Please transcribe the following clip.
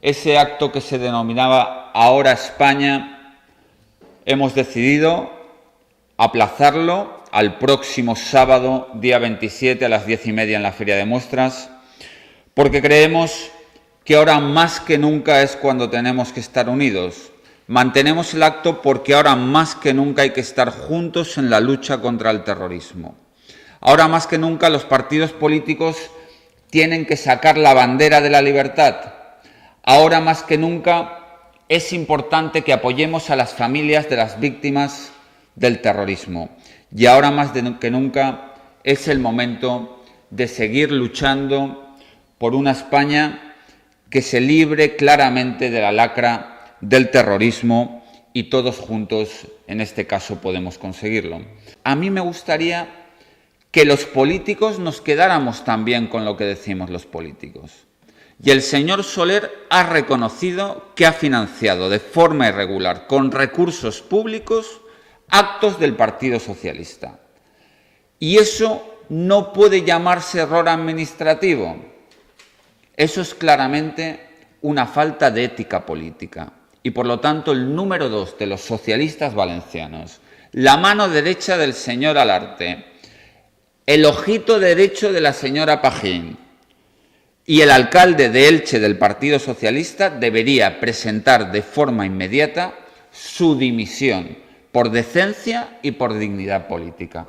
ese acto que se denominaba Ahora España, hemos decidido aplazarlo al próximo sábado, día 27, a las 10:30 en la Feria de Muestras, porque creemos que ahora más que nunca es cuando tenemos que estar unidos. Mantenemos el acto porque ahora más que nunca hay que estar juntos en la lucha contra el terrorismo. Ahora más que nunca los partidos políticos tienen que sacar la bandera de la libertad. Ahora más que nunca es importante que apoyemos a las familias de las víctimas del terrorismo. Y ahora más que nunca es el momento de seguir luchando por una España que se libre claramente de la lacra del terrorismo, y todos juntos en este caso podemos conseguirlo. A mí me gustaría que los políticos nos quedáramos también con lo que decimos los políticos. Y el señor Soler ha reconocido que ha financiado de forma irregular, con recursos públicos, actos del Partido Socialista. Y eso no puede llamarse error administrativo. Eso es claramente una falta de ética política. Y por lo tanto el número 2 de los socialistas valencianos, la mano derecha del señor Alarte, el ojito derecho de la señora Pajín y el alcalde de Elche del Partido Socialista debería presentar de forma inmediata su dimisión por decencia y por dignidad política.